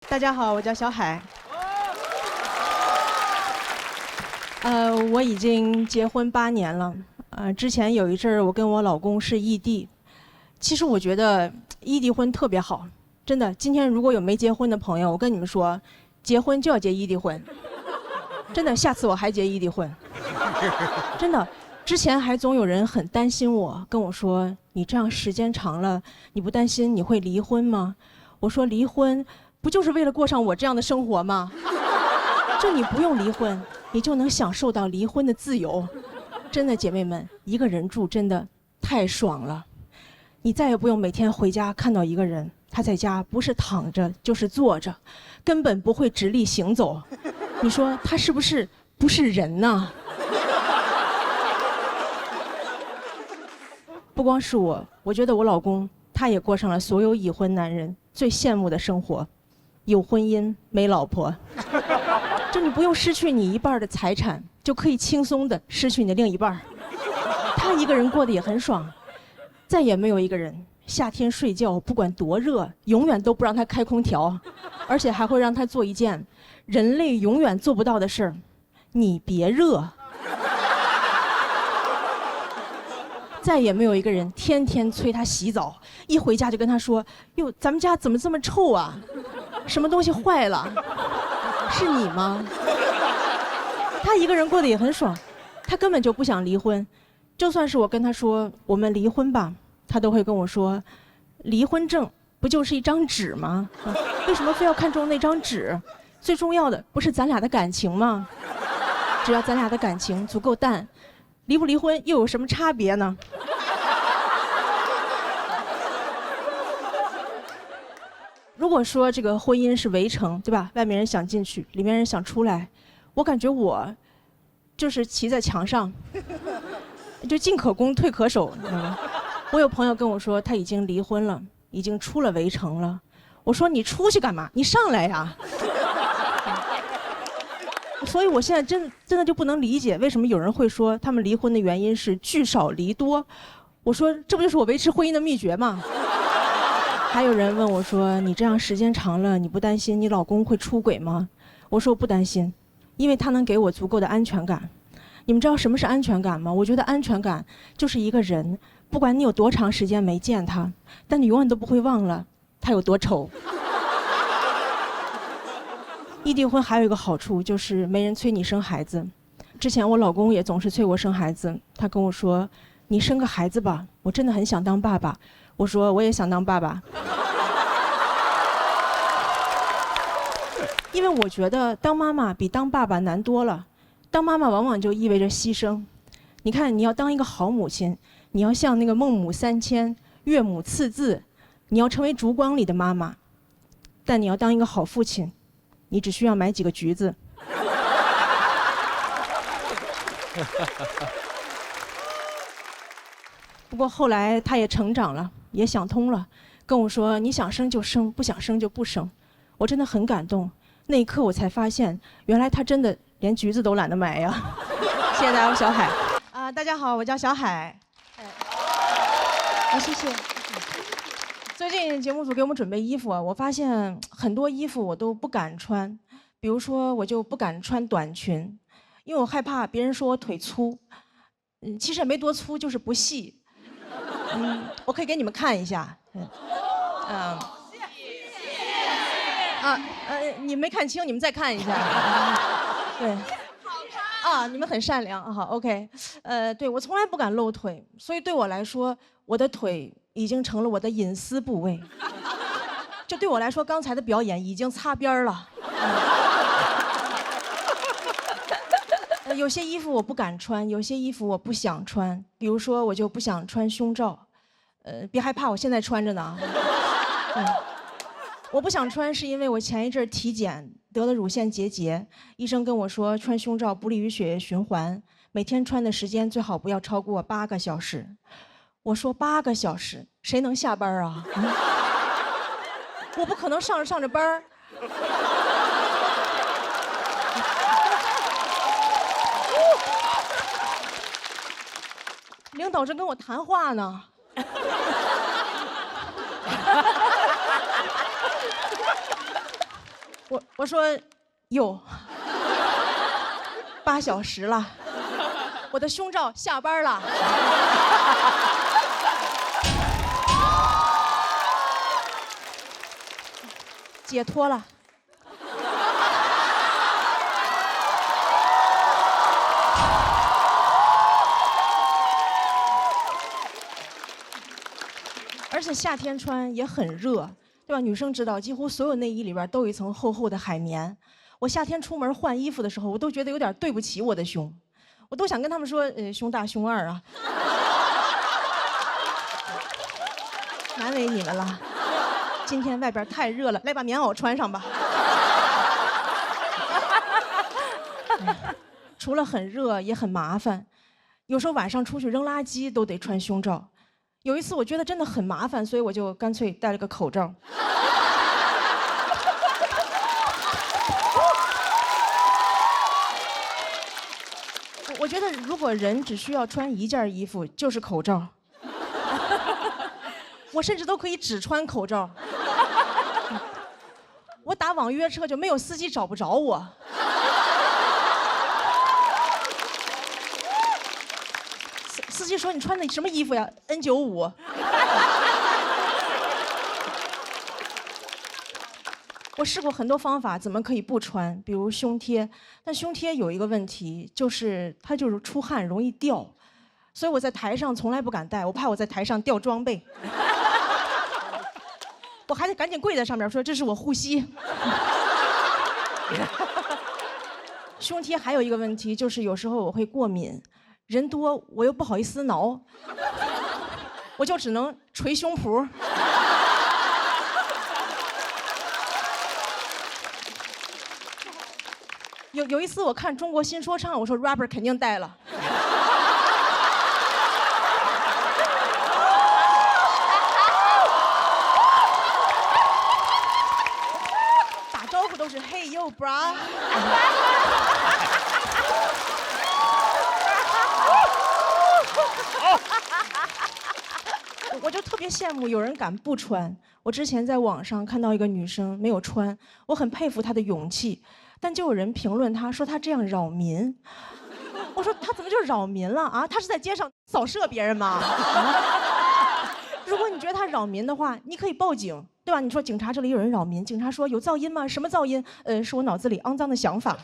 大家好，我叫小海。我已经结婚8年了。之前有一阵儿我跟我老公是异地。其实我觉得异地婚特别好，真的。今天如果有没结婚的朋友，我跟你们说，结婚就要结异地婚。真的，下次我还结异地婚。真的，之前还总有人很担心我，跟我说：“你这样时间长了，你不担心你会离婚吗？”我说：“离婚不就是为了过上我这样的生活吗？就你不用离婚，你就能享受到离婚的自由。真的，姐妹们，一个人住真的太爽了。你再也不用每天回家看到一个人，他在家不是躺着就是坐着，根本不会直立行走。你说他是不是不是人呢？不光是我觉得我老公他也过上了所有已婚男人最羡慕的生活，有婚姻没老婆。就你不用失去你一半的财产，就可以轻松的失去你的另一半。他一个人过得也很爽，再也没有一个人夏天睡觉不管多热，永远都不让他开空调，而且还会让他做一件人类永远做不到的事儿：你别热。再也没有一个人天天催他洗澡，一回家就跟他说：“哟，咱们家怎么这么臭啊？什么东西坏了？是你吗？”他一个人过得也很爽，他根本就不想离婚。就算是我跟他说我们离婚吧，他都会跟我说：“离婚证不就是一张纸吗？为什么非要看中那张纸？最重要的不是咱俩的感情吗？只要咱俩的感情足够淡，离不离婚又有什么差别呢？”如果说这个婚姻是围城，对吧？外面人想进去，里面人想出来，我感觉我就是骑在墙上，就进可攻退可守，你知道吗？我有朋友跟我说他已经离婚了，已经出了围城了。我说你出去干嘛？你上来呀！所以我现在真的就不能理解为什么有人会说他们离婚的原因是聚少离多。我说这不就是我维持婚姻的秘诀吗？还有人问我说：“你这样时间长了，你不担心你老公会出轨吗？”我说我不担心，因为他能给我足够的安全感。你们知道什么是安全感吗？我觉得安全感就是一个人，不管你有多长时间没见他，但你永远都不会忘了他有多丑。异地婚还有一个好处就是没人催你生孩子。之前我老公也总是催我生孩子，他跟我说：“你生个孩子吧，我真的很想当爸爸。”我说我也想当爸爸，因为我觉得当妈妈比当爸爸难多了。当妈妈往往就意味着牺牲。你看，你要当一个好母亲，你要像那个孟母三迁、岳母刺字，你要成为烛光里的妈妈。但你要当一个好父亲，你只需要买几个橘子。不过后来他也成长了，也想通了，跟我说：“你想生就生，不想生就不生。”我真的很感动。那一刻我才发现，原来他真的连橘子都懒得买呀。谢谢大家，我小海。大家好，我叫小海。谢谢。最近节目组给我们准备衣服，我发现很多衣服我都不敢穿，比如说我就不敢穿短裙，因为我害怕别人说我腿粗。其实也没多粗，就是不细。我可以给你们看一下。你没看清，你们再看一下。对。你们很善良。好 ，OK。对，我从来不敢露腿，所以对我来说，我的腿已经成了我的隐私部位。就对我来说，刚才的表演已经擦边了。有些衣服我不敢穿，有些衣服我不想穿。比如说，我就不想穿胸罩。别害怕，我现在穿着呢。我不想穿是因为我前一阵体检得了乳腺结节，医生跟我说穿胸罩不利于血液循环，每天穿的时间最好不要超过8个小时。我说8个小时，谁能下班啊？我不可能上着班。领导正跟我谈话呢。我说有8小时了，我的胸罩下班了。解脱了。而且夏天穿也很热，对吧？女生知道，几乎所有内衣里边都有一层厚厚的海绵。我夏天出门换衣服的时候，我都觉得有点对不起我的胸，我都想跟他们说，胸大胸二啊，难为你们了。今天外边太热了，来把棉袄穿上吧。除了很热，也很麻烦，有时候晚上出去扔垃圾都得穿胸罩。有一次我觉得真的很麻烦，所以我就干脆戴了个口罩。我觉得如果人只需要穿一件衣服，就是口罩。我甚至都可以只穿口罩。我打网约车就没有司机找不着我。司机说：“你穿的什么衣服呀 ？N95。”我试过很多方法，怎么可以不穿？比如胸贴，但胸贴有一个问题，就是它就是出汗容易掉，所以我在台上从来不敢戴，我怕我在台上掉装备。我还得赶紧跪在上面说：“这是我护膝。”胸贴还有一个问题，就是有时候我会过敏。人多我又不好意思挠，我就只能捶胸脯。有一次我看中国新说唱，我说 rapper 肯定带了。打招呼都是 Hey yo bra。我就特别羡慕有人敢不穿。我之前在网上看到一个女生没有穿，我很佩服她的勇气，但就有人评论她说她这样扰民。我说她怎么就扰民了啊？她是在街上扫射别人吗？如果你觉得她扰民的话，你可以报警，对吧？你说警察这里有人扰民，警察说有噪音吗？什么噪音？是我脑子里肮脏的想法。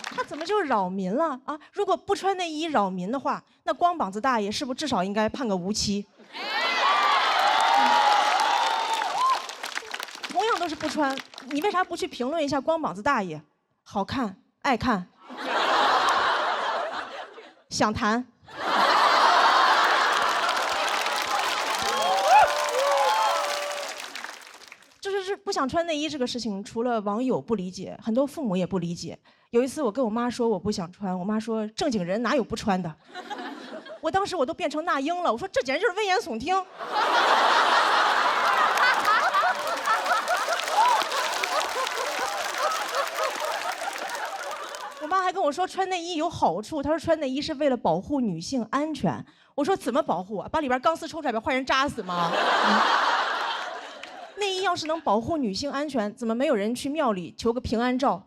他怎么就扰民了啊？如果不穿内衣扰民的话，那光膀子大爷是不是至少应该判个无期？同样都是不穿，你为啥不去评论一下光膀子大爷？好看，爱看，想谈。就是不想穿内衣这个事情，除了网友不理解，很多父母也不理解。有一次我跟我妈说我不想穿，我妈说正经人哪有不穿的。我当时我都变成那英了，我说这简直就是危言耸听。我妈还跟我说穿内衣有好处，她说穿内衣是为了保护女性安全。我说怎么保护啊？把里边钢丝抽出来把坏人扎死吗？内衣要是能保护女性安全，怎么没有人去庙里求个平安照？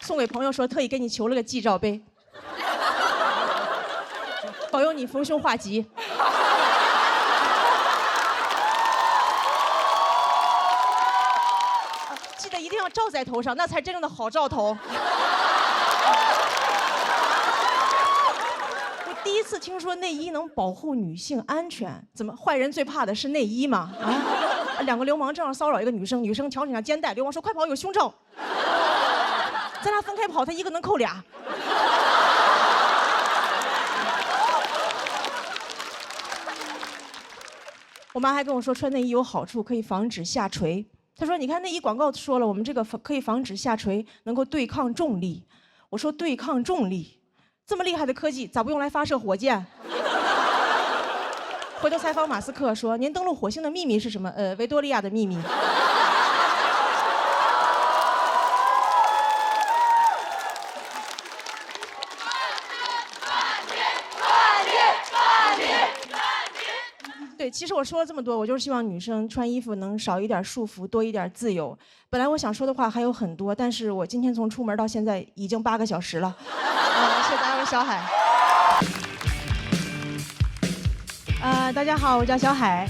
送给朋友说特意给你求了个祭照杯，保佑你逢凶化吉。记得一定要罩在头上，那才真正的好兆头。第一次听说内衣能保护女性安全，怎么坏人最怕的是内衣吗？啊，两个流氓正要骚扰一个女生，女生挑起下肩带，流氓说快跑，有胸罩。咱俩分开跑，他一个能扣俩。我妈还跟我说穿内衣有好处，可以防止下垂。她说你看内衣广告说了，我们这个可以防止下垂，能够对抗重力。我说对抗重力。这么厉害的科技，咋不用来发射火箭？回头采访马斯克说：“您登陆火星的秘密是什么？维多利亚的秘密。”对，其实我说了这么多，我就是希望女生穿衣服能少一点束缚，多一点自由。本来我想说的话还有很多，但是我今天从出门到现在已经8个小时了。谢谢大家，我是小海。大家好，我叫小海。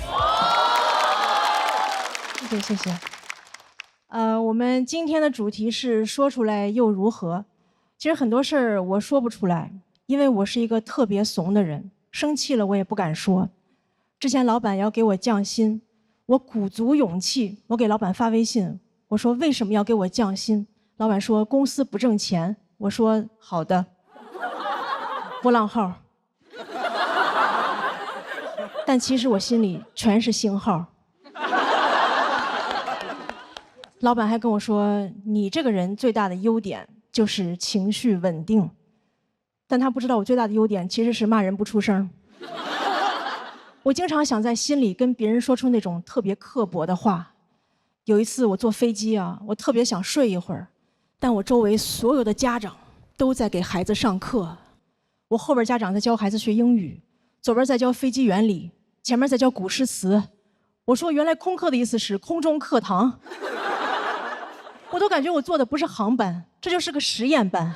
谢谢谢谢。我们今天的主题是说出来又如何？其实很多事儿我说不出来，因为我是一个特别怂的人，生气了我也不敢说。之前老板要给我降薪，我鼓足勇气，我给老板发微信，我说为什么要给我降薪？老板说公司不挣钱。我说好的。波浪号。但其实我心里全是星号。老板还跟我说，你这个人最大的优点就是情绪稳定，但他不知道我最大的优点其实是骂人不出声。我经常想在心里跟别人说出那种特别刻薄的话。有一次我坐飞机啊，我特别想睡一会儿，但我周围所有的家长都在给孩子上课，我后边家长在教孩子学英语，左边在教飞机原理，前面在教古诗词。我说原来空课的意思是空中课堂。我都感觉我坐的不是航班，这就是个实验班。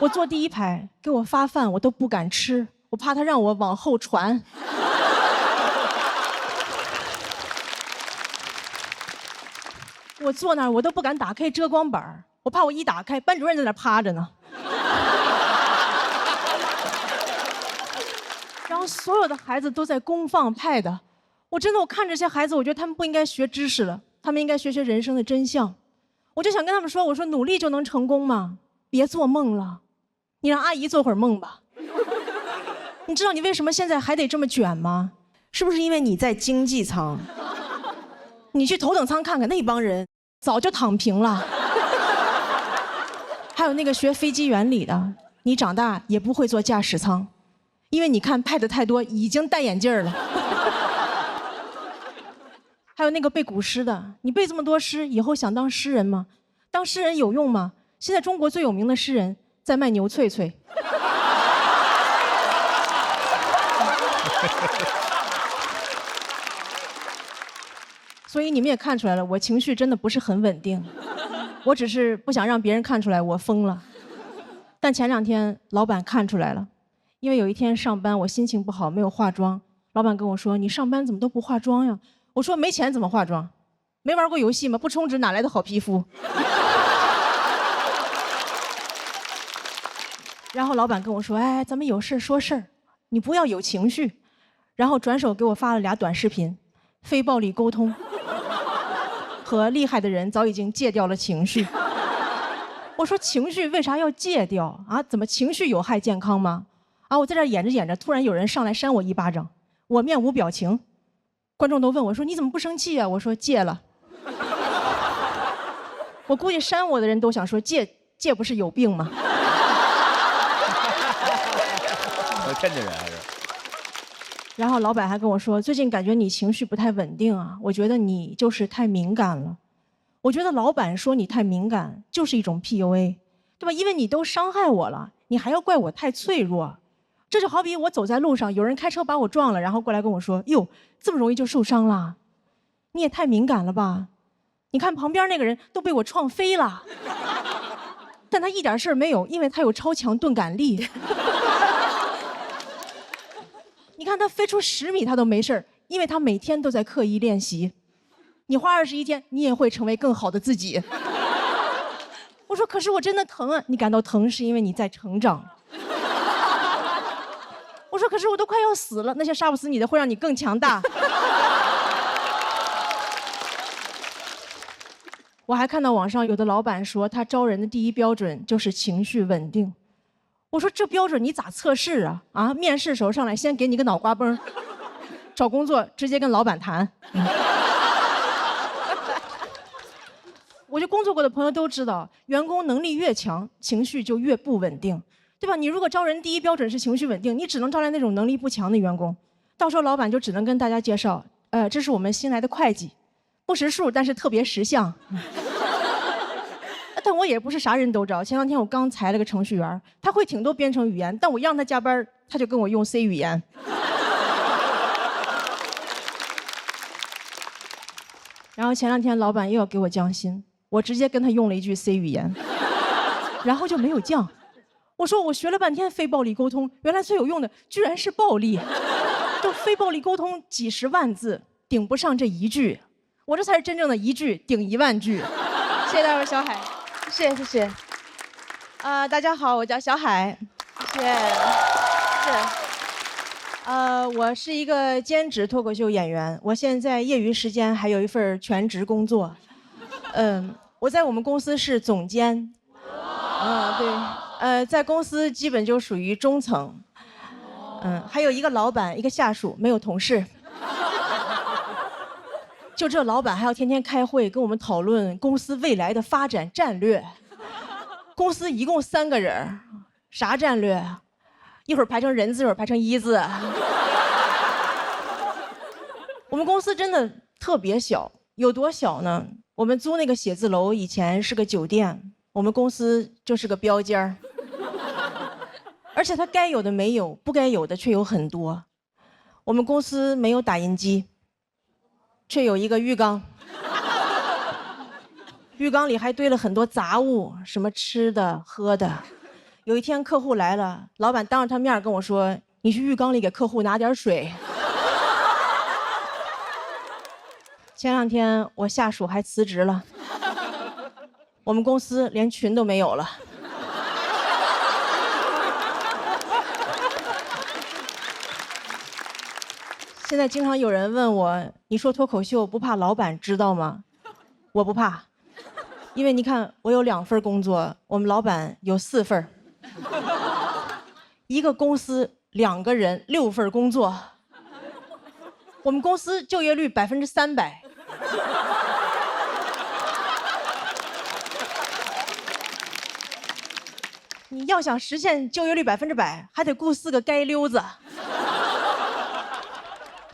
我坐第一排，给我发饭我都不敢吃，我怕他让我往后传。我坐那儿我都不敢打开遮光板，我怕我一打开，班主任在那儿趴着呢。然后所有的孩子都在公放pad，我看着这些孩子，我觉得他们不应该学知识了，他们应该学学人生的真相。我就想跟他们说，我说努力就能成功吗？别做梦了，你让阿姨做会儿梦吧。你知道你为什么现在还得这么卷吗？是不是因为你在经济舱？你去头等舱看看，那帮人早就躺平了。还有那个学飞机原理的，你长大也不会坐驾驶舱，因为你看pad太多，已经戴眼镜了。还有那个背古诗的，你背这么多诗，以后想当诗人吗？当诗人有用吗？现在中国最有名的诗人在卖牛脆脆。所以你们也看出来了，我情绪真的不是很稳定，我只是不想让别人看出来我疯了。但前2天老板看出来了，因为有一天上班我心情不好，没有化妆，老板跟我说，你上班怎么都不化妆呀？我说没钱怎么化妆？没玩过游戏吗？不充值哪来的好皮肤？然后老板跟我说，哎，咱们有事说事儿，你不要有情绪。然后转手给我发了2短视频，非暴力沟通和厉害的人早已经戒掉了情绪。我说情绪为啥要戒掉啊？怎么情绪有害健康吗？啊，我在这演着演着，突然有人上来扇我一巴掌，我面无表情。观众都问我说，你怎么不生气啊？我说戒了。我估计扇我的人都想说，戒不是有病吗？我看见人还是。然后老板还跟我说，最近感觉你情绪不太稳定啊，我觉得你就是太敏感了。我觉得老板说你太敏感就是一种 PUA， 对吧？因为你都伤害我了，你还要怪我太脆弱。这就好比我走在路上，有人开车把我撞了，然后过来跟我说，哟，这么容易就受伤了，你也太敏感了吧？你看旁边那个人都被我撞飞了，但他一点事儿没有，因为他有超强钝感力。你看他飞出10米他都没事儿，因为他每天都在刻意练习。你花21天，你也会成为更好的自己。我说可是我真的疼啊，你感到疼是因为你在成长。我说可是我都快要死了，那些杀不死你的会让你更强大。我还看到网上有的老板说，他招人的第一标准就是情绪稳定。我说这标准你咋测试啊？啊，面试时候上来先给你个脑瓜崩，找工作直接跟老板谈。我就工作过的朋友都知道，员工能力越强，情绪就越不稳定，对吧？你如果招人第一标准是情绪稳定，你只能招来那种能力不强的员工，到时候老板就只能跟大家介绍，这是我们新来的会计，不识数但是特别识相。但我也不是啥人都招。前2天我刚裁了个程序员，他会挺多编程语言，但我让他加班，他就跟我用 C 语言。然后前2天老板又要给我降薪，我直接跟他用了一句 C 语言，然后就没有降。我说我学了半天非暴力沟通，原来最有用的居然是暴力。就非暴力沟通几十万字顶不上这一句，我这才是真正的一句顶1万句。谢谢大伙小海，谢谢。大家好，我叫小海，谢谢。我是一个兼职脱口秀演员，我现在业余时间还有一份全职工作。我在我们公司是总监。对，在公司基本就属于中层。还有一个老板，一个下属，没有同事。就这老板还要天天开会跟我们讨论公司未来的发展战略。公司一共3个人，啥战略？一会儿排成人字，一会儿排成一字。我们公司真的特别小，有多小呢？我们租那个写字楼以前是个酒店，我们公司就是个标间儿。而且它该有的没有，不该有的却有很多。我们公司没有打印机，却有一个浴缸。浴缸里还堆了很多杂物，什么吃的喝的。有一天客户来了，老板当着他面跟我说：“你去浴缸里给客户拿点水。”前2天我下属还辞职了，我们公司连群都没有了。现在经常有人问我，你说脱口秀不怕老板知道吗？我不怕，因为你看我有2份工作，我们老板有4份。一个公司2个人6份工作，我们公司就业率300%。你要想实现就业率100%，还得雇4个街溜子。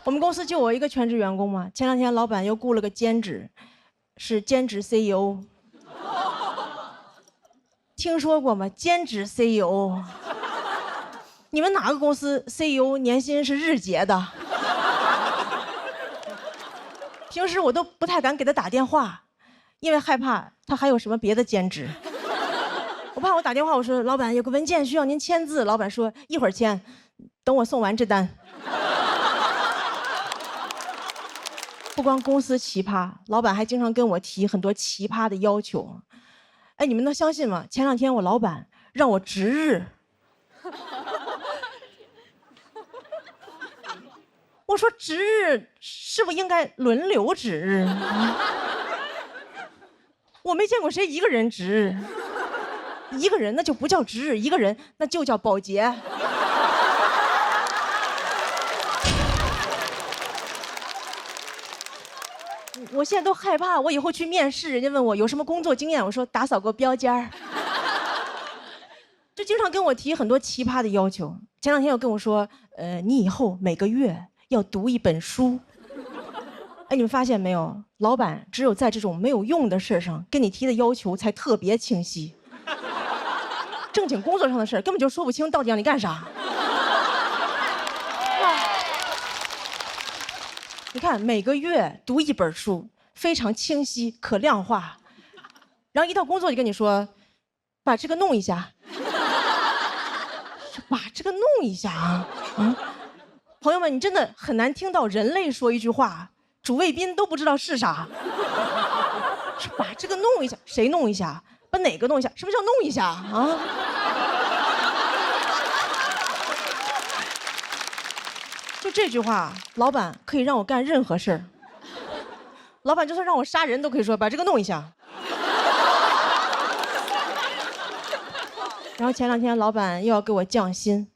我们公司就我一个全职员工嘛，前2天老板又雇了个兼职，是兼职 CEO。听说过吗？兼职 CEO。你们哪个公司 CEO 年薪是日结的？平时我都不太敢给他打电话，因为害怕他还有什么别的兼职。我怕我打电话，我说老板有个文件需要您签字，老板说一会儿签，等我送完这单。不光公司奇葩，老板还经常跟我提很多奇葩的要求。哎，你们能相信吗？前2天我老板让我值日。我说值日是不是应该轮流值日？我没见过谁一个人值日，一个人那就不叫值日，一个人那就叫保洁。我现在都害怕，我以后去面试，人家问我有什么工作经验，我说打扫过标间儿。就经常跟我提很多奇葩的要求。前2天又跟我说，你以后每个月要读1本书。哎，你们发现没有？老板只有在这种没有用的事上跟你提的要求才特别清晰，正经工作上的事根本就说不清到底让你干啥。你看每个月读1本书，非常清晰可量化，然后一到工作就跟你说，把这个弄一下，把这个弄一下啊。朋友们，你真的很难听到人类说一句话，主谓宾都不知道是啥。把这个弄一下，谁弄一下？把哪个弄一下？什么叫弄一下啊？就这句话，老板可以让我干任何事儿。老板就算让我杀人都可以说把这个弄一下。然后前2天老板又要给我降薪，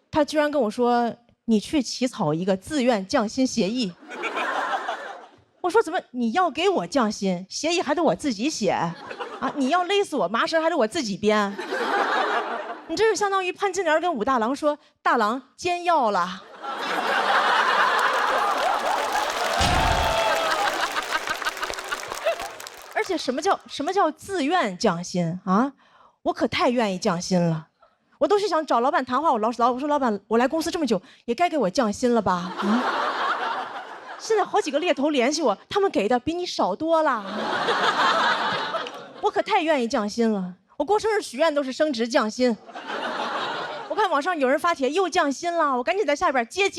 他居然跟我说你去起草一个自愿降薪协议。我说怎么你要给我降薪，协议还得我自己写啊？你要勒死我麻绳还得我自己编？你这就相当于潘金莲跟武大郎说大郎煎药了。而且什么叫自愿降薪啊？我可太愿意降薪了，我都是想找老板谈话。我说老板，我来公司这么久，也该给我降薪了吧？现在好几个猎头联系我，他们给的比你少多了。我可太愿意降薪了，我过生日许愿都是升职降薪。我看网上有人发帖又降薪了，我赶紧在下边接。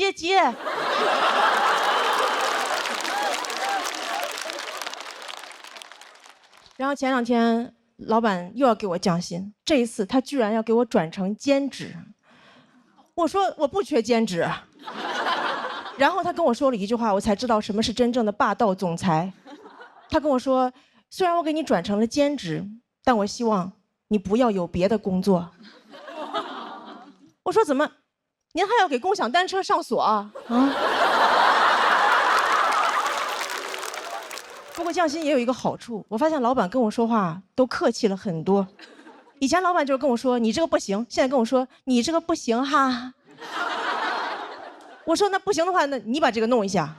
然后前2天老板又要给我降薪，这一次他居然要给我转成兼职。我说我不缺兼职。然后他跟我说了一句话，我才知道什么是真正的霸道总裁。他跟我说，虽然我给你转成了兼职，但我希望你不要有别的工作。我说怎么，您还要给共享单车上锁啊？不过降薪也有一个好处，我发现老板跟我说话都客气了很多。以前老板就是跟我说你这个不行，现在跟我说你这个不行哈。我说那不行的话，那你把这个弄一下。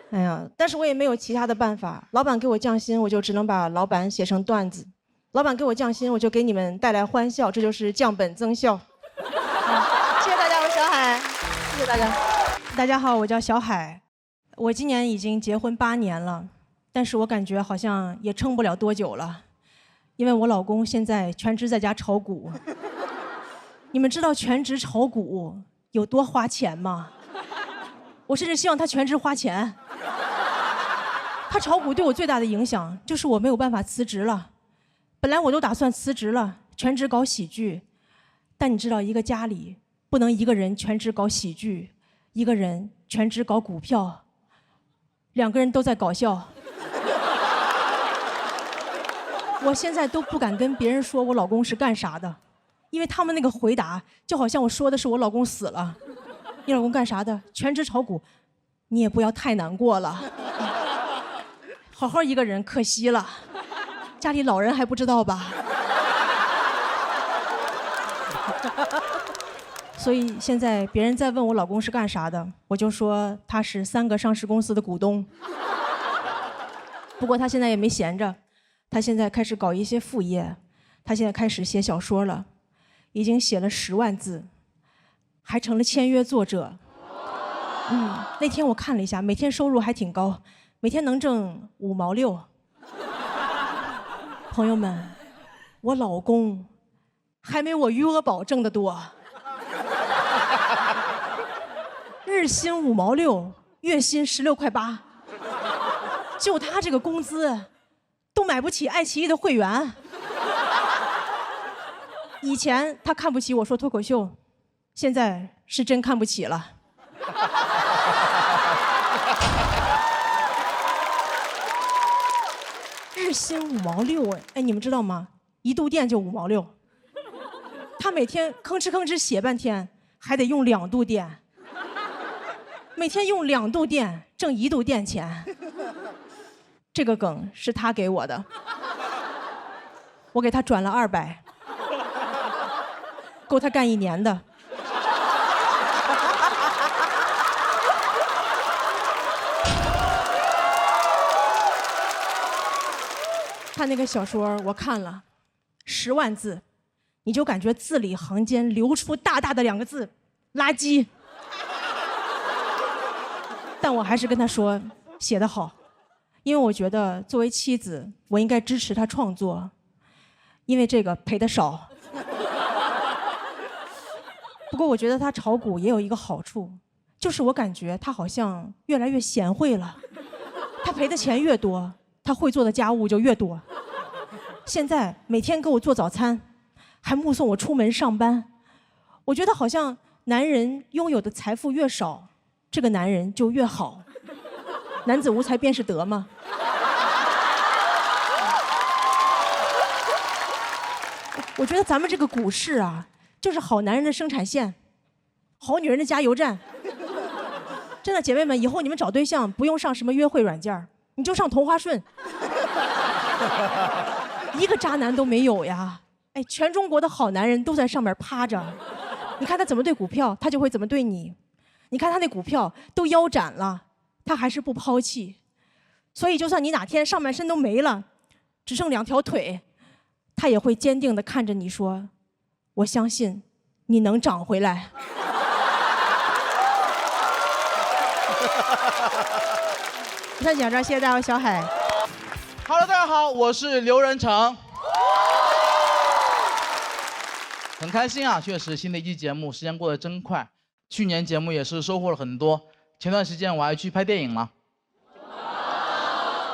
哎呀，但是我也没有其他的办法。老板给我降薪，我就只能把老板写成段子；老板给我降薪，我就给你们带来欢笑，这就是降本增效。谢谢大家，我小海。谢谢大家。大家好，我叫小海。我今年已经结婚8年了，但是我感觉好像也撑不了多久了，因为我老公现在全职在家炒股。你们知道全职炒股有多花钱吗？我甚至希望他全职花钱。他炒股对我最大的影响就是我没有办法辞职了。本来我都打算辞职了，全职搞喜剧，但你知道一个家里不能一个人全职搞喜剧，一个人全职搞股票，2个人都在搞笑。我现在都不敢跟别人说我老公是干啥的，因为他们那个回答就好像我说的是我老公死了。你老公干啥的？全职炒股。你也不要太难过了，好好一个人可惜了，家里老人还不知道吧？所以现在别人再问我老公是干啥的，我就说他是3个上市公司的股东。不过他现在也没闲着，他现在开始搞一些副业，他现在开始写小说了，已经写了10万字，还成了签约作者。那天我看了一下，每天收入还挺高，每天能挣5毛6。朋友们，我老公还没我余额宝挣得多。日薪5毛6，月薪16块8，就他这个工资，都买不起爱奇艺的会员。以前他看不起我说脱口秀，现在是真看不起了。日薪5毛6，哎，你们知道吗？1度电就5毛6。他每天吭哧吭哧写半天，还得用2度电。每天用2度电挣1度电钱。这个梗是他给我的，我给他转了200，够他干1年的。他那个小说我看了，10万字，你就感觉字里行间流出大大的2个字：垃圾。但我还是跟他说写得好，因为我觉得作为妻子，我应该支持他创作，因为这个赔得少。不过我觉得他炒股也有一个好处，就是我感觉他好像越来越贤惠了。他赔的钱越多，他会做的家务就越多。现在每天给我做早餐，还目送我出门上班。我觉得好像男人拥有的财富越少，这个男人就越好。男子无才便是德嘛。我觉得咱们这个股市啊，就是好男人的生产线，好女人的加油站。真的，姐妹们，以后你们找对象不用上什么约会软件，你就上同花顺。一个渣男都没有呀！哎，全中国的好男人都在上面趴着，你看他怎么对股票，他就会怎么对你。你看他那股票都腰斩了，他还是不抛弃。所以就算你哪天上半身都没了，只剩2条腿，他也会坚定地看着你说：“我相信你能长回来。”上奖章，谢谢大家，小海。Hello， 大家好，我是刘仁成。很开心啊，确实新的一期节目，时间过得真快。去年节目也是收获了很多，前段时间我还去拍电影了。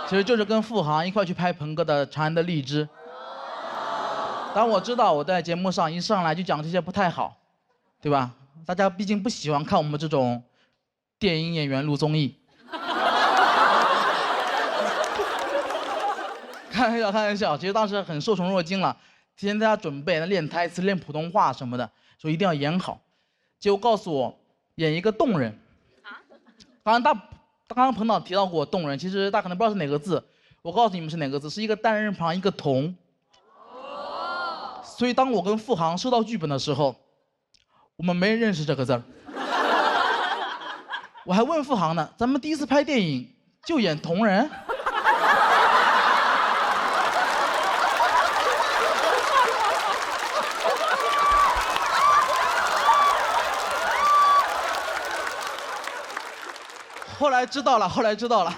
其实就是跟付航一块去拍鹏哥的《长安的荔枝》。当然我知道我在节目上一上来就讲这些不太好，对吧？大家毕竟不喜欢看我们这种电影演员录综艺。开玩笑，开玩笑。其实当时很受宠若惊了，提前在家准备，练台词、练普通话什么的，说一定要演好。结果告诉我演一个动人。刚刚彭导提到过动人，其实大家可能不知道是哪个字，我告诉你们是哪个字，是一个单人旁一个同。所以当我跟付航收到剧本的时候，我们没人认识这个字儿。我还问付航呢，咱们第一次拍电影就演同人？后来知道了，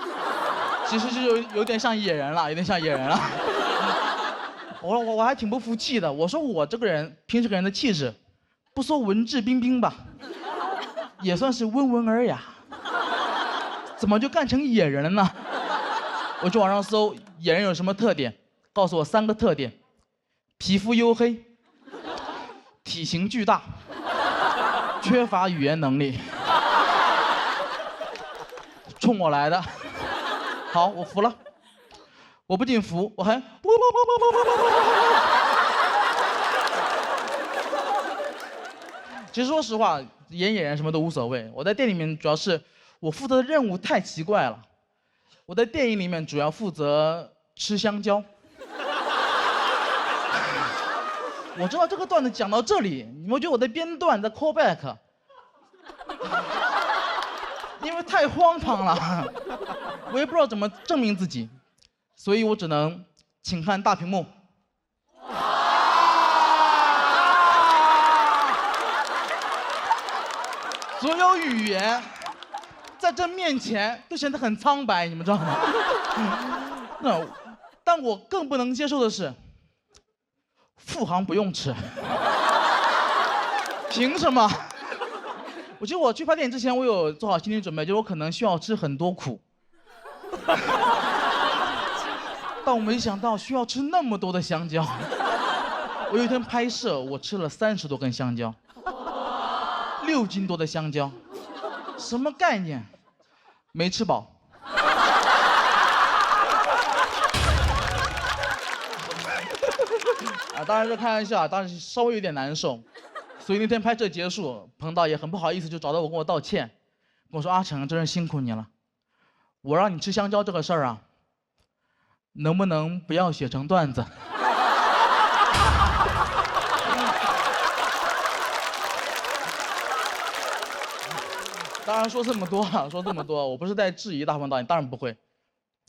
其实就有点像野人了，我还挺不服气的，我说我这个人平时给人的气质，不说文质彬彬吧，也算是温文尔雅，怎么就干成野人了呢？我去网上搜野人有什么特点，告诉我3个特点：皮肤黝黑，体型巨大，缺乏语言能力。冲我来的，好，我服了。我不仅服，我还其实说实话，演演员什么都无所谓。我在店里面主要是我负责的任务太奇怪了。我在电影里面主要负责吃香蕉。我知道这个段子讲到这里，你们觉得我在编段，在 call back。因为太荒唐了，我也不知道怎么证明自己，所以我只能请看大屏幕。所有语言在这面前都显得很苍白，你们知道吗？但我更不能接受的是，付航不用吃，凭什么？我记得我去拍电影之前，我有做好心理准备，就是我可能需要吃很多苦，但我没想到需要吃那么多的香蕉。我有一天拍摄，我吃了30多根香蕉，6斤多的香蕉，什么概念？没吃饱。啊，当然是开玩笑，当时稍微有点难受。所以那天拍摄结束，彭导也很不好意思，就找到我跟我道歉，跟我说：“阿成，真是辛苦你了。我让你吃香蕉这个事儿啊，能不能不要写成段子？”当然说这么多，我不是在质疑大鹏导演，当然不会，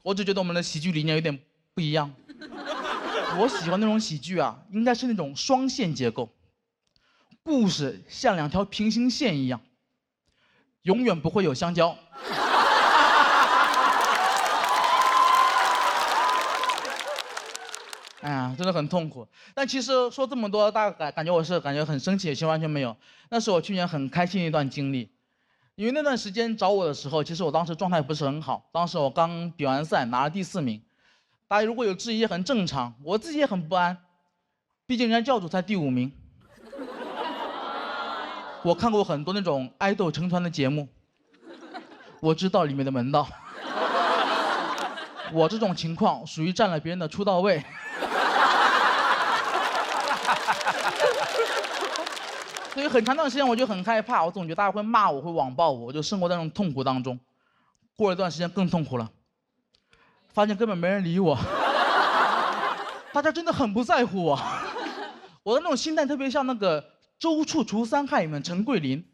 我只觉得我们的喜剧理念有点不一样。我喜欢那种喜剧啊，应该是那种双线结构。故事像2条平行线一样，永远不会有香蕉。哎呀，真的很痛苦。但其实说这么多，大家感觉我是很生气，其实完全没有。那是我去年很开心的一段经历，因为那段时间找我的时候，其实我当时状态不是很好。当时我刚比完赛，拿了第4名。大家如果有质疑也很正常，我自己也很不安，毕竟人家教主才第5名。我看过很多那种爱豆成团的节目，我知道里面的门道。我这种情况属于占了别人的出道位。所以很长段时间我就很害怕，我总觉得大家会骂我，会网暴我，我就生活在那种痛苦当中。过了一段时间更痛苦了，发现根本没人理我，大家真的很不在乎我。我的那种心态特别像那个《周处除三害》里面陈桂林，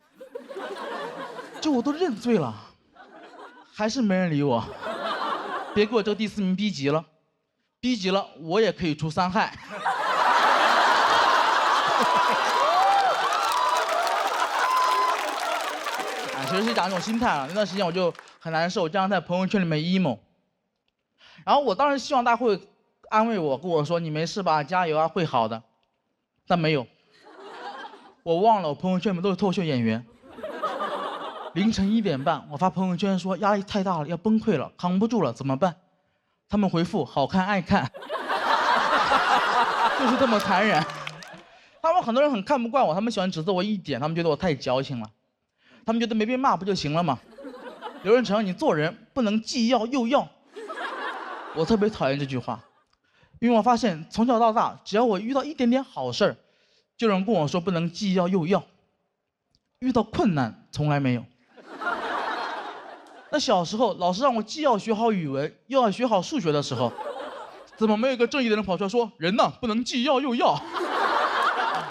就我都认罪了，还是没人理我。别给我这个第4名逼急了，逼急了我也可以除3害。学习长这种心态了。那段时间我就很难受，经常在朋友圈里面 emo。然后我当时希望大家会安慰我，跟我说你没事吧，加油啊，会好的。但没有，我忘了我朋友圈里面都是脱口秀演员。凌晨1点半，我发朋友圈说压力太大了，要崩溃了，扛不住了，怎么办？他们回复好看爱看，就是这么残忍。他们很多人很看不惯我，他们喜欢指责我一点，他们觉得我太矫情了，他们觉得没被骂不就行了吗？刘仁成，你做人不能既要又要。我特别讨厌这句话，因为我发现从小到大，只要我遇到一点点好事儿，就有人跟我说不能既要又要，遇到困难从来没有。那小时候老师让我既要学好语文，又要学好数学的时候，怎么没有一个正义的人跑出来说人呢不能既要又要？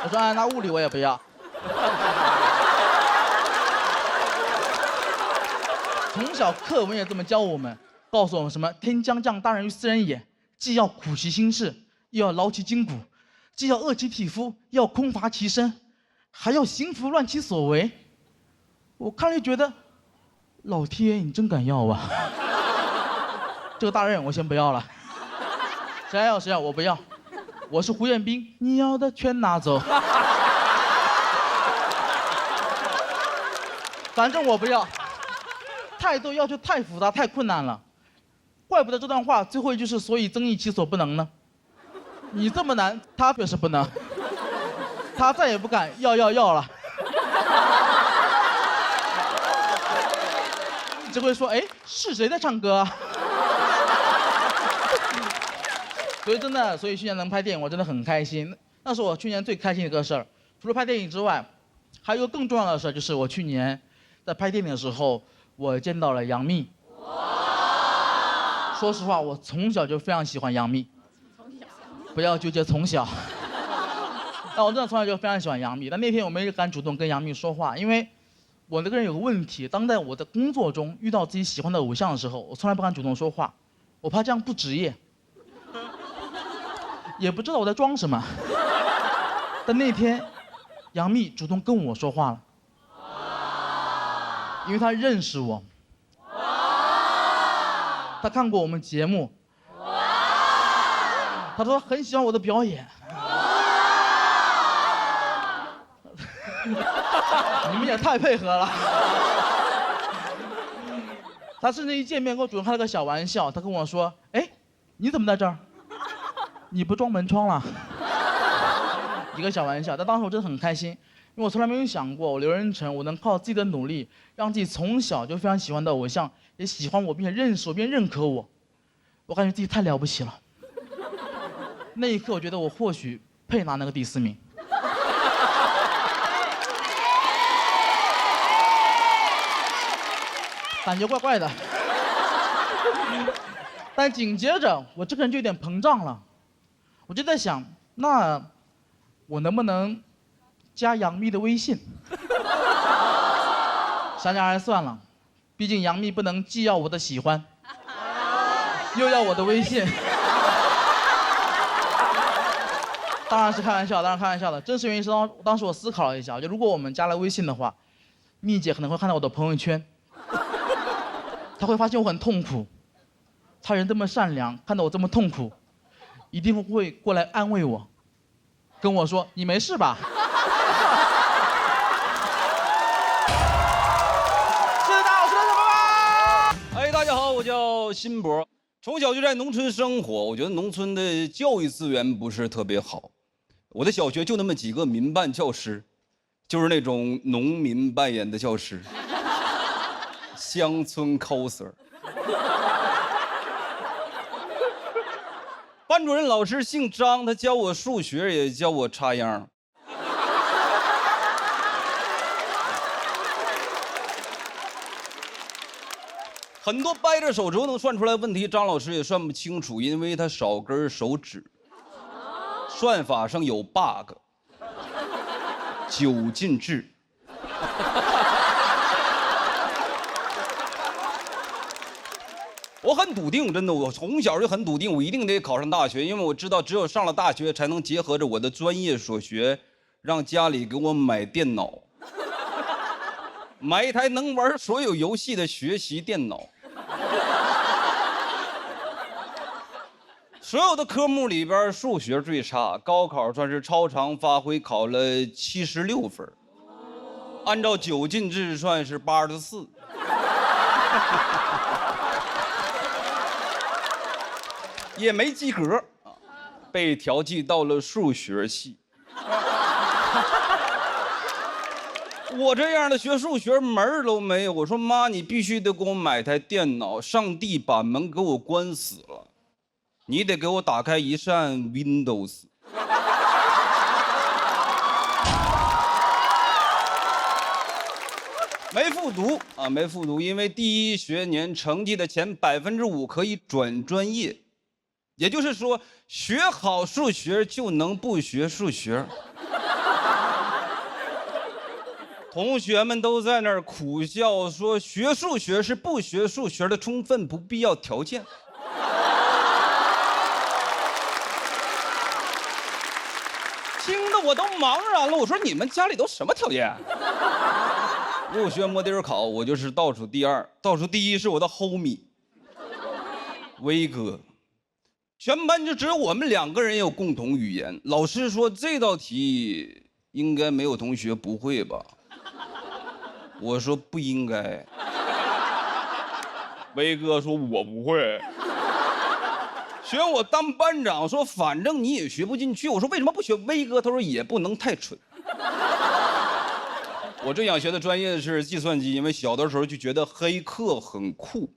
我说那物理我也不要。从小课文也这么教我们，告诉我们什么天将降大任于斯人也，既要苦其心志，又要劳其筋骨，既要饿其体肤，又要空乏其身，还要行拂乱其所为。我看了就觉得，老天你真敢要啊！这个大任我先不要了，谁要谁要，我不要。我是胡彦斌，你要的全拿走。反正我不要。太多要求太复杂太困难了，怪不得这段话最后一句是所以增益其所不能呢。你这么难，他确实不能，他再也不敢要了。只会说哎是谁在唱歌啊？所以真的，所以去年能拍电影我真的很开心，那是我去年最开心的一个事儿。除了拍电影之外，还有一个更重要的事儿，就是我去年在拍电影的时候。我见到了杨幂。说实话，我从小就非常喜欢杨幂。不要纠结从小。但我真的从小就非常喜欢杨幂。但那天我没敢主动跟杨幂说话，因为我这个人有个问题，当在我的工作中遇到自己喜欢的偶像的时候，我从来不敢主动说话，我怕这样不职业。也不知道我在装什么。但那天，杨幂主动跟我说话了。因为他认识我，他看过我们节目，他说很喜欢我的表演。你们也太配合了。他甚至一见面跟我主动开了个小玩笑，他跟我说：“哎，你怎么在这儿？你不装门窗了？”一个小玩笑，但当时我真的很开心。因为我从来没有想过，我刘仁成，我能靠自己的努力，让自己从小就非常喜欢的偶像也喜欢我，并且认识我，并且认可我，我感觉自己太了不起了。那一刻，我觉得我或许配拿那个第4名。感觉怪怪的。但紧接着，我这个人就有点膨胀了，我就在想，那我能不能加杨幂的微信？想想还是算了，毕竟杨幂不能既要我的喜欢，又要我的微信。当然是开玩笑，当然开玩笑的。真实原因是当时我思考了一下，就如果我们加了微信的话，幂姐可能会看到我的朋友圈，她会发现我很痛苦，她人这么善良，看到我这么痛苦，一定会过来安慰我，跟我说你没事吧？大家好，我叫辛博，从小就在农村生活。我觉得农村的教育资源不是特别好，我的小学就那么几个民办教师，就是那种农民扮演的教师，乡村 coser。班主任老师姓张，他教我数学也教我插秧。很多掰着手指头能算出来问题，张老师也算不清楚，因为他少根手指。算法上有 bug， 9进制。我很笃定，真的，我从小就很笃定，我一定得考上大学，因为我知道只有上了大学，才能结合着我的专业所学，让家里给我买电脑。买一台能玩所有游戏的学习电脑。所有的科目里边，数学最差，高考算是超常发挥，考了76分，按照9进制算是84。也没及格，被调剂到了数学系。我这样的学数学门儿都没有。我说妈，你必须得给我买台电脑，上帝把门给我关死了，你得给我打开一扇 Windows。没复读啊，没复读，因为第一学年成绩的前5%可以转专业，也就是说，学好数学就能不学数学。同学们都在那儿苦笑说，学数学是不学数学的充分不必要条件。听得我都茫然了。我说你们家里都什么条件？入学摸底儿考，我就是倒数第2，倒数第1是我的 homie 威哥。全班就只有我们2个人有共同语言。老师说这道题应该没有同学不会吧？我说不应该。威哥说我不会。选我当班长，说反正你也学不进去。我说为什么不学？威哥他说也不能太蠢。我最想学的专业是计算机，因为小的时候就觉得黑客很酷。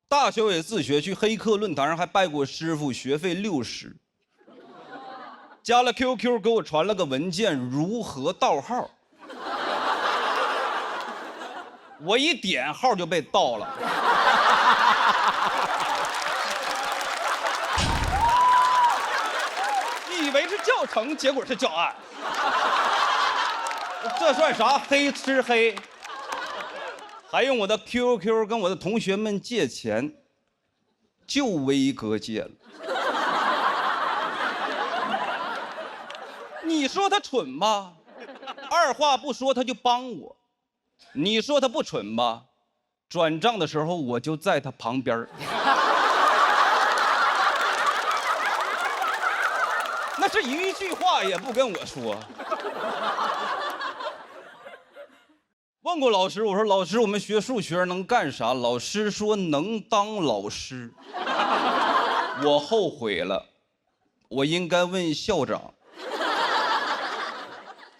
大学也自学，去黑客论坛上还拜过师傅，学费60。加了 QQ 给我传了个文件，如何盗号。我一点号就被盗了。以为是教程，结果是教案。这算啥？黑吃黑。还用我的 QQ 跟我的同学们借钱，就威哥借了。你说他蠢吧？二话不说他就帮我。你说他不蠢吧？转账的时候我就在他旁边。那是一句话也不跟我说。问过老师，我说老师，我们学数学能干啥？老师说能当老师。我后悔了，我应该问校长。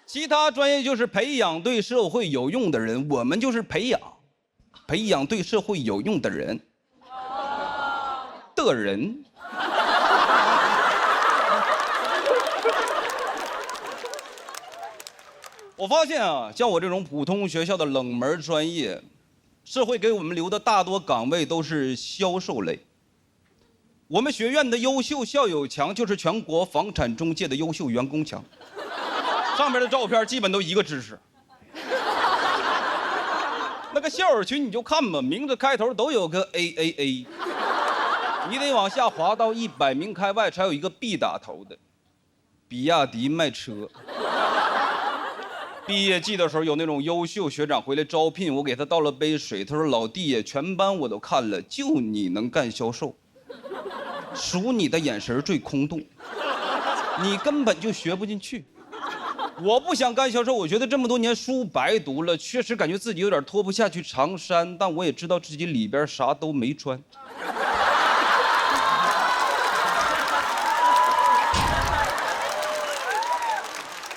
其他专业就是培养对社会有用的人，我们就是培养对社会有用的人。我发现啊，像我这种普通学校的冷门专业，社会给我们留的大多岗位都是销售类。我们学院的优秀校友墙就是全国房产中介的优秀员工墙，上面的照片基本都一个知识。那个校友群你就看吧，名字开头都有个 AAA， 你得往下滑到100名开外才有一个 B 打头的，比亚迪卖车。毕业季的时候，有那种优秀学长回来招聘，我给他倒了杯水，他说：“老弟，全班我都看了，就你能干销售，数你的眼神最空洞，你根本就学不进去。”我不想干销售，我觉得这么多年书白读了，确实感觉自己有点脱不下去长衫，但我也知道自己里边啥都没穿。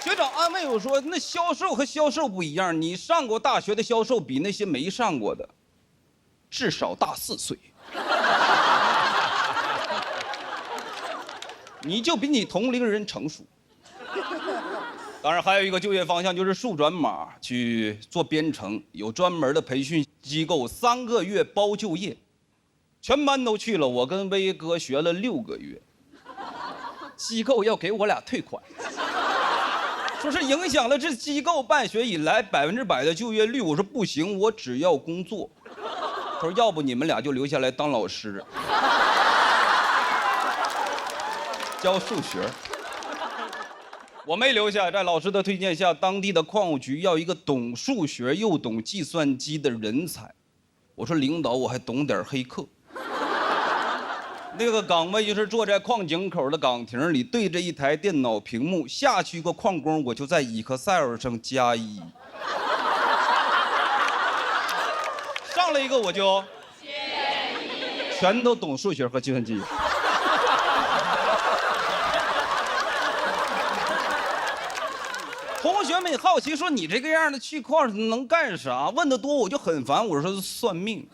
学长安慰我说：“那销售和销售不一样，你上过大学的销售比那些没上过的至少大4岁，你就比你同龄人成熟。”当然，还有一个就业方向就是数转码去做编程，有专门的培训机构，3个月包就业，全班都去了，我跟威哥学了6个月，机构要给我俩退款。说是影响了这机构办学以来100%的就业率。我说不行，我只要工作。他说要不你们俩就留下来当老师，教数学。我没留下，在老师的推荐下，当地的矿务局要一个懂数学又懂计算机的人才。我说领导，我还懂点黑客。那个岗位就是坐在矿井口的岗亭里，对着一台电脑屏幕，下去一个矿工，我就在 Excel 上加1，上了一个我就全都懂数学和计算机。同学们好奇说：“你这个样的去矿能干啥？”问得多我就很烦，我说算命。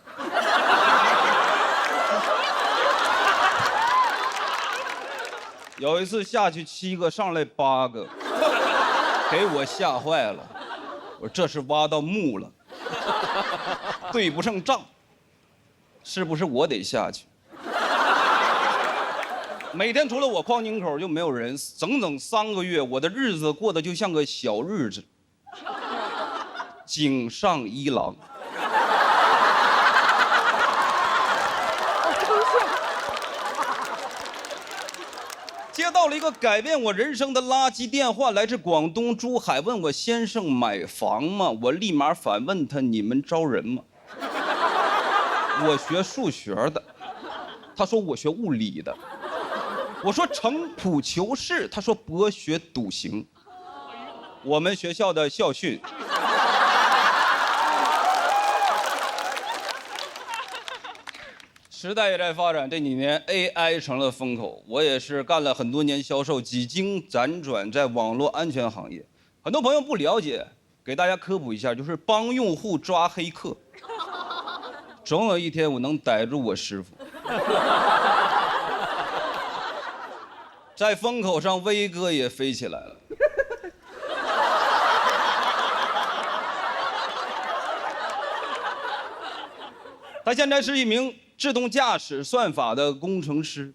有一次下去7个，上来8个，给我吓坏了。我说这是挖到墓了，对不上账，是不是我得下去？每天除了我矿井口就没有人，整整3个月，我的日子过得就像个小日子。井上一郎。接到了一个改变我人生的垃圾电话，来自广东珠海，问我先生买房吗？我立马反问他：你们招人吗？我学数学的，他说我学物理的。我说城濮求是，他说博学笃行。我们学校的校训。时代也在发展，这几年 AI 成了风口。我也是干了很多年销售，几经辗转在网络安全行业。很多朋友不了解，给大家科普一下，就是帮用户抓黑客。总有一天我能逮住我师傅。在风口上，威哥也飞起来了。他现在是一名自动驾驶算法的工程师。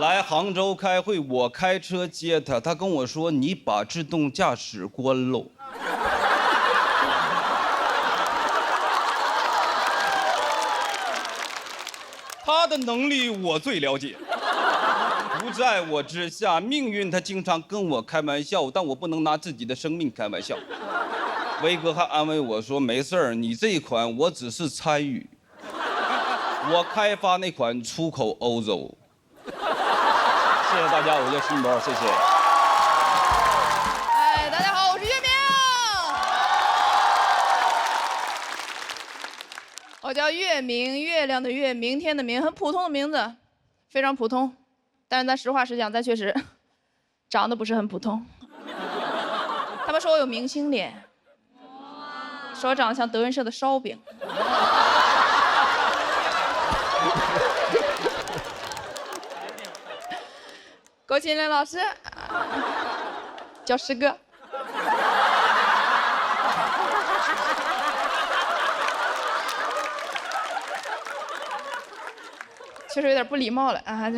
来杭州开会，我开车接他，他跟我说：“你把自动驾驶关喽。”他的能力我最了解。不在我之下，命运他经常跟我开玩笑，但我不能拿自己的生命开玩笑。威哥还安慰我说：“没事儿，你这一款我只是参与，我开发那款出口欧洲。”谢谢大家，我叫辛博，谢谢。哎，大家好，我是月明，我叫月明，月亮的月，明天的明，很普通的名字，非常普通。但是咱实话实讲，咱确实长得不是很普通。他们说我有明星脸，说我长得像德云社的烧饼。郭麒麟老师叫师哥。确实有点不礼貌了啊！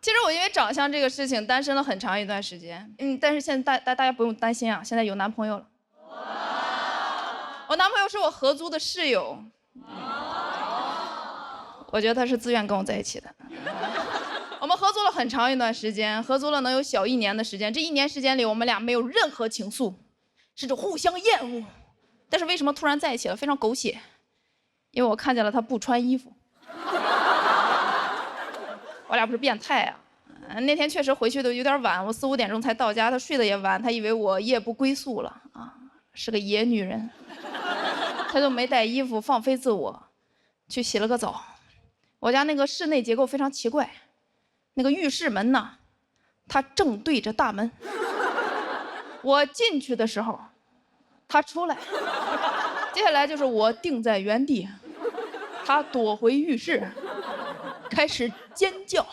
其实我因为长相这个事情单身了很长一段时间，但是现在大家不用担心啊，现在有男朋友了。我男朋友是我合租的室友，我觉得他是自愿跟我在一起的。我们合租了很长一段时间，合租了能有小1年的时间。这1年时间里，我们俩没有任何情愫，甚至互相厌恶。但是为什么突然在一起了？非常狗血，因为我看见了他不穿衣服。我俩不是变态啊！那天确实回去的有点晚，我4、5点钟才到家，他睡得也晚，他以为我夜不归宿了啊，是个野女人。他就没带衣服，放飞自我，去洗了个澡。我家那个室内结构非常奇怪，那个浴室门呢，它正对着大门。我进去的时候，他出来，接下来就是我定在原地，他躲回浴室，开始尖叫。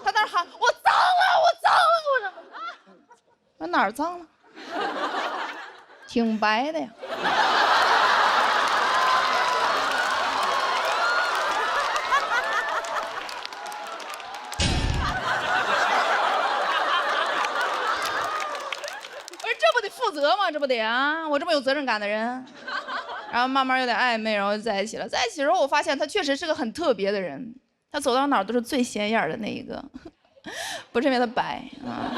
他在那喊：“我脏了，我脏了！”我哪儿脏了？挺白的呀。这不得负责吗？这不得啊！我这么有责任感的人。然后慢慢有点暧昧，然后就在一起了。在一起之后，我发现他确实是个很特别的人。他走到哪儿都是最显眼的那一个，不是因为他白啊，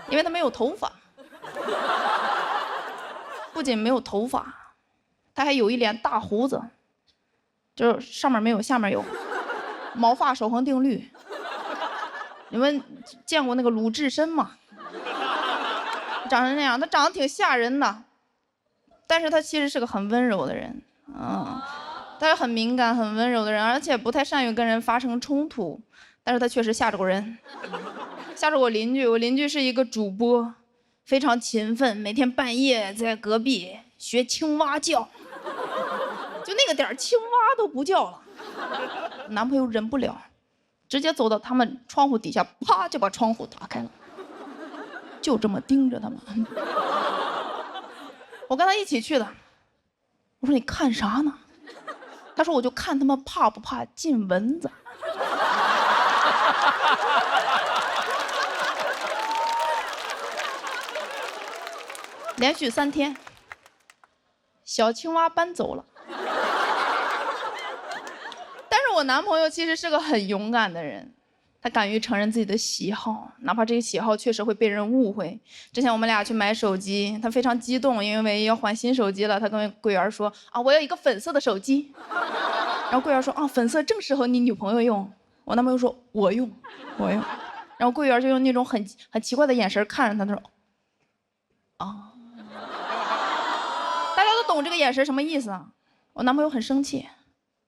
因为他没有头发。不仅没有头发，他还有一脸大胡子，就是上面没有，下面有，毛发守恒定律。你们见过那个鲁智深吗？长成那样，他长得挺吓人的，但是他其实是个很温柔的人，他是很敏感、很温柔的人，而且不太善于跟人发生冲突，但是他确实吓着过人，吓着我邻居。我邻居是一个主播，非常勤奋，每天半夜在隔壁学青蛙叫，就那个点儿青蛙都不叫了，男朋友忍不了，直接走到他们窗户底下，啪就把窗户打开了，就这么盯着他们。我跟他一起去的，我说你看啥呢？他说我就看他们怕不怕进蚊子。连续3天，小青蛙搬走了。但是我男朋友其实是个很勇敢的人，他敢于承认自己的喜好，哪怕这个喜好确实会被人误会。之前我们俩去买手机，他非常激动，因为要换新手机了。他跟柜员说啊，我要一个粉色的手机。然后柜员说啊，粉色正适合你女朋友用。我男朋友说我用。然后柜员就用那种很奇怪的眼神看着他，他说啊。大家都懂这个眼神什么意思啊？我男朋友很生气，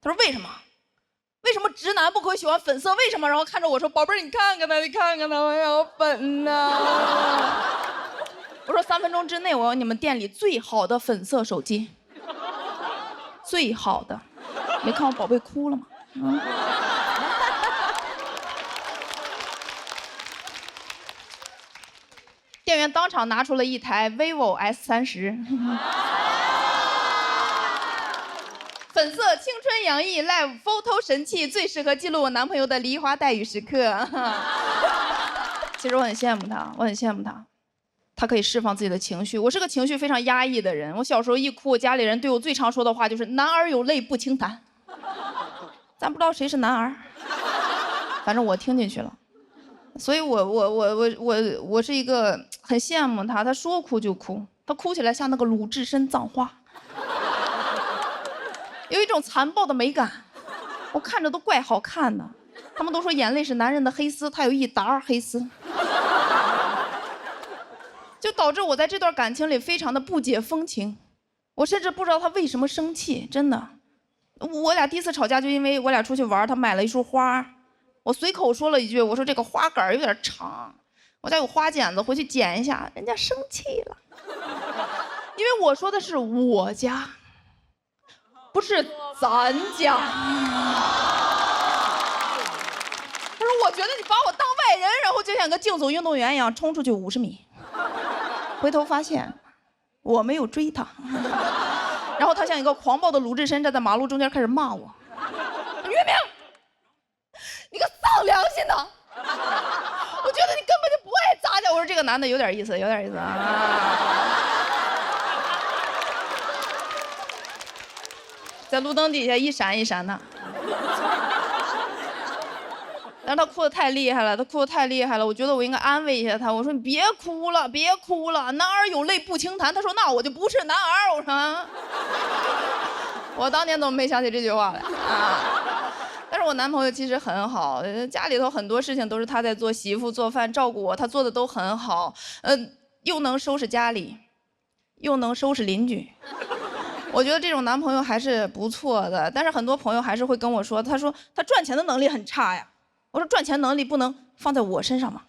他说为什么？为什么直男不可以喜欢粉色？为什么？然后看着我说：“宝贝儿，你看看他，你看看他，我要粉呐！”我说3分钟之内我要你们店里最好的粉色手机，最好的。没看我宝贝哭了吗？店员当场拿出了一台 vivo S30。粉色青春洋溢 Live Photo 神器，最适合记录我男朋友的梨花带雨时刻。其实我很羡慕他，他可以释放自己的情绪。我是个情绪非常压抑的人，我小时候一哭，我家里人对我最常说的话就是“男儿有泪不轻弹”。咱不知道谁是男儿，反正我听进去了。所以我是一个很羡慕他，他说哭就哭，他哭起来像那个鲁智深葬花。有一种残暴的美感，我看着都怪好看的。他们都说眼泪是男人的黑丝，他有一沓黑丝，就导致我在这段感情里非常的不解风情。我甚至不知道他为什么生气，真的。我俩第一次吵架就因为我俩出去玩，他买了一束花，我随口说了一句，我说这个花杆有点长，我家有花剪子，回去剪一下。人家生气了，因为我说的是我家。不是咱家。他说我觉得你把我当外人，然后就像个竞走运动员一样冲出去50米，回头发现我没有追他，然后他像一个狂暴的鲁智深站在马路中间开始骂我：岳明，你个丧良心的，我觉得你根本就不爱咱家。我说这个男的有点意思啊。在路灯底下一闪一闪的，但是他哭得太厉害了，我觉得我应该安慰一下他，我说你别哭了，男儿有泪不轻弹。他说那我就不是男儿。我说我当年怎么没想起这句话来啊？但是我男朋友其实很好，家里头很多事情都是他在做，媳妇做饭照顾我，他做的都很好，又能收拾家里，又能收拾邻居。我觉得这种男朋友还是不错的，但是很多朋友还是会跟我说，他说他赚钱的能力很差呀。我说赚钱能力不能放在我身上吗？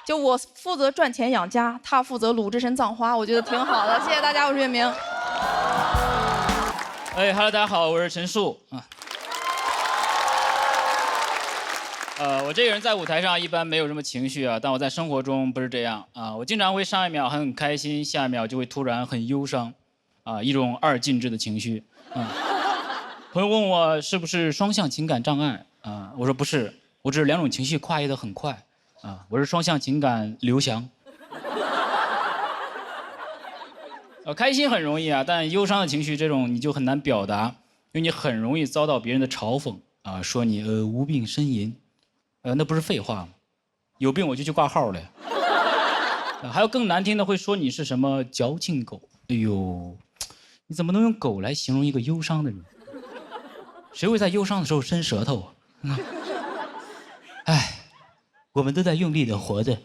就我负责赚钱养家，他负责鲁智深葬花，我觉得挺好的。谢谢大家，我是岳明。Hello， 大家好，我是陈数啊。我这个人在舞台上一般没有什么情绪啊，但我在生活中不是这样啊。我经常会上一秒很开心，下一秒就会突然很忧伤，啊，一种二进制的情绪。朋友问我是不是双向情感障碍啊？我说不是，我只是2种情绪跨越得很快啊。我是双向情感刘翔。开心很容易啊，但忧伤的情绪这种你就很难表达。为你很容易遭到别人的嘲讽啊，说你无病呻吟，那不是废话吗？有病我就去挂号了呀。还有更难听的会说你是什么矫情狗，哎呦，你怎么能用狗来形容一个忧伤的人？谁会在忧伤的时候伸舌头啊？哎，我们都在用力的活着。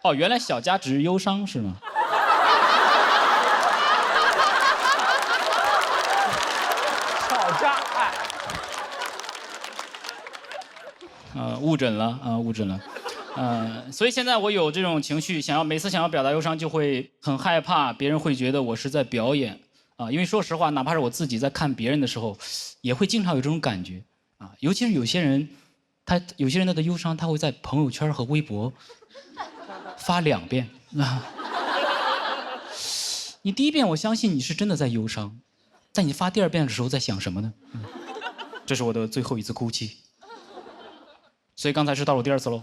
哦，原来小佳只是忧伤是吗？吵架，哎，误诊了啊，误诊了。所以现在我有这种情绪，每次想要表达忧伤，就会很害怕别人会觉得我是在表演啊。因为说实话，哪怕是我自己在看别人的时候，也会经常有这种感觉啊。尤其是有些人他的忧伤，他会在朋友圈和微博发2遍啊。你第一遍我相信你是真的在忧伤，在你发第2遍的时候在想什么呢？这是我的最后一次哭泣，所以刚才是到了我第2次喽。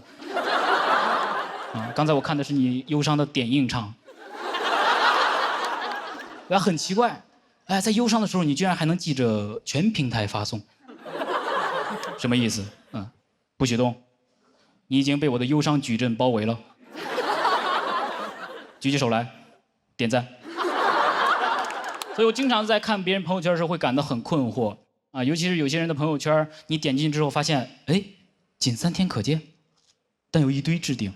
刚才我看的是你忧伤的点映场，很奇怪，哎，在忧伤的时候你居然还能记着全平台发送，什么意思？不许动，你已经被我的忧伤矩阵包围了。举起手来，点赞。所以我经常在看别人朋友圈的时候会感到很困惑啊，尤其是有些人的朋友圈，你点进去之后发现，哎，仅3天可见，但有一堆置顶。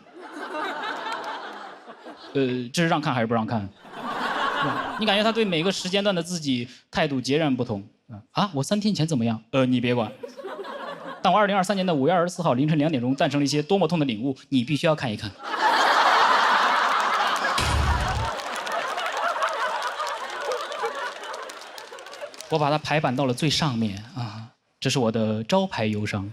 这是让看还是不让看？你感觉他对每个时间段的自己态度截然不同啊！我3天前怎么样？你别管。但我2023年的5月24号凌晨2点钟诞生了一些多么痛的领悟，你必须要看一看。我把它排版到了最上面啊，这是我的招牌忧伤。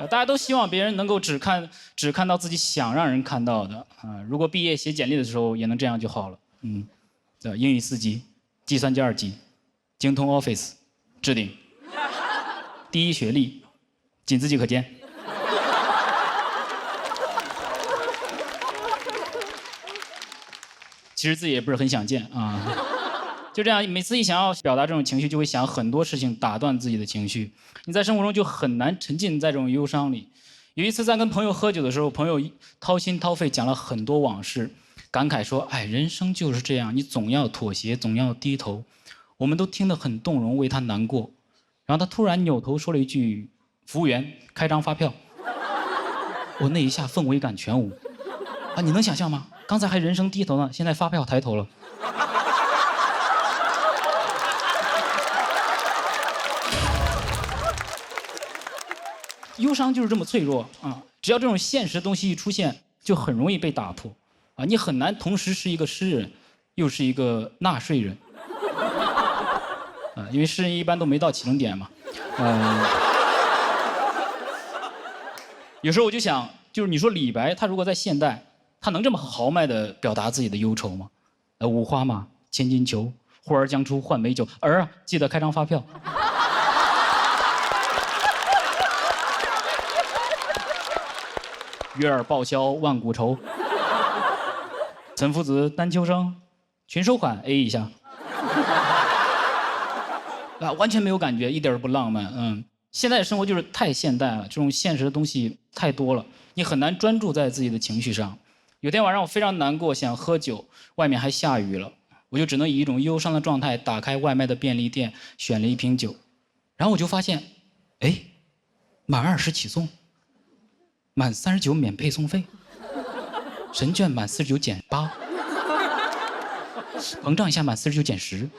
大家都希望别人能够只看到自己想让人看到的啊。如果毕业写简历的时候也能这样就好了。英语4级，计算机2级，精通 Office， 置顶，第1学历，仅自己可见。其实自己也不是很想见啊。就这样，每次一想要表达这种情绪，就会想很多事情打断自己的情绪。你在生活中就很难沉浸在这种忧伤里。有一次在跟朋友喝酒的时候，朋友掏心掏肺讲了很多往事，感慨说：“哎，人生就是这样，你总要妥协，总要低头。”我们都听得很动容，为他难过。然后他突然扭头说了一句：“服务员，开张发票。”我那一下氛围感全无。啊，你能想象吗？刚才还人生低头呢，现在发票抬头了。忧伤就是这么脆弱啊！只要这种现实的东西一出现，就很容易被打破啊！你很难同时是一个诗人，又是一个纳税人啊！因为诗人一般都没到启程点嘛。有时候我就想，就是你说李白，他如果在现代，他能这么豪迈地表达自己的忧愁吗？五花马，千金裘，呼儿将出换美酒。儿啊，记得开张发票。月儿报销万古愁，岑夫子，丹丘生，群收款 A 一下。完全没有感觉，一点都不浪漫。现在的生活就是太现代了，这种现实的东西太多了，你很难专注在自己的情绪上。有天晚上我非常难过，想喝酒，外面还下雨了，我就只能以一种忧伤的状态打开外卖的便利店，选了一瓶酒，然后我就发现，哎，满20起送。满39免配送费，神券满49减8，膨胀一下满49减10，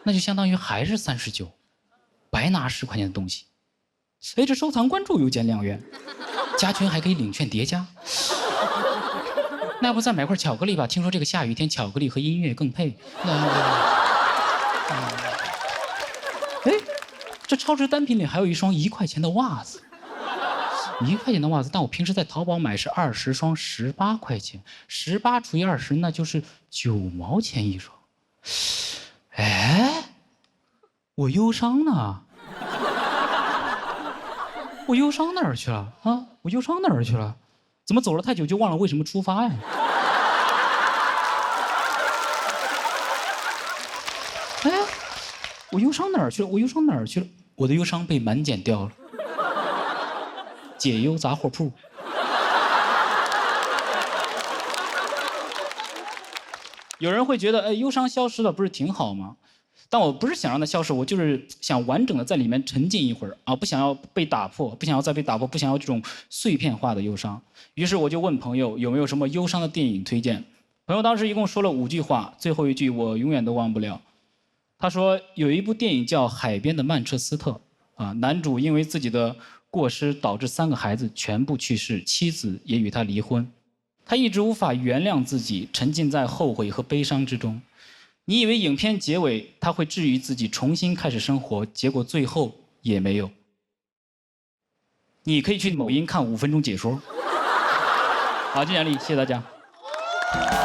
那就相当于还是39，白拿10块钱的东西。哎，这收藏关注又减2元，加群还可以领券叠加。那要不再买块巧克力吧？听说这个下雨天巧克力和音乐更配。哎，这超值单品里还有一双1块钱的袜子。1块钱的袜子，但我平时在淘宝买是20双，18块钱，18除以20，那就是9毛钱一双。哎，我忧伤呢？我忧伤哪儿去了啊？我忧伤哪儿去了？怎么走了太久就忘了为什么出发呀？哎呀，我忧伤哪儿去了？我忧伤哪儿去了？我的忧伤被满减掉了。解忧杂货铺。有人会觉得，哎，忧伤消失了不是挺好吗？但我不是想让它消失，我就是想完整的在里面沉浸一会儿啊，不想要被打破，不想要再被打破，不想要这种碎片化的忧伤。于是我就问朋友有没有什么忧伤的电影推荐。朋友当时一共说了5句话，最后一句我永远都忘不了。他说有一部电影叫《海边的曼彻斯特》，啊，男主因为自己的过失导致3个孩子全部去世，妻子也与他离婚。他一直无法原谅自己，沉浸在后悔和悲伤之中。你以为影片结尾他会治愈自己，重新开始生活，结果最后也没有。你可以去某音看5分钟解说。好，金奖励，谢谢大家。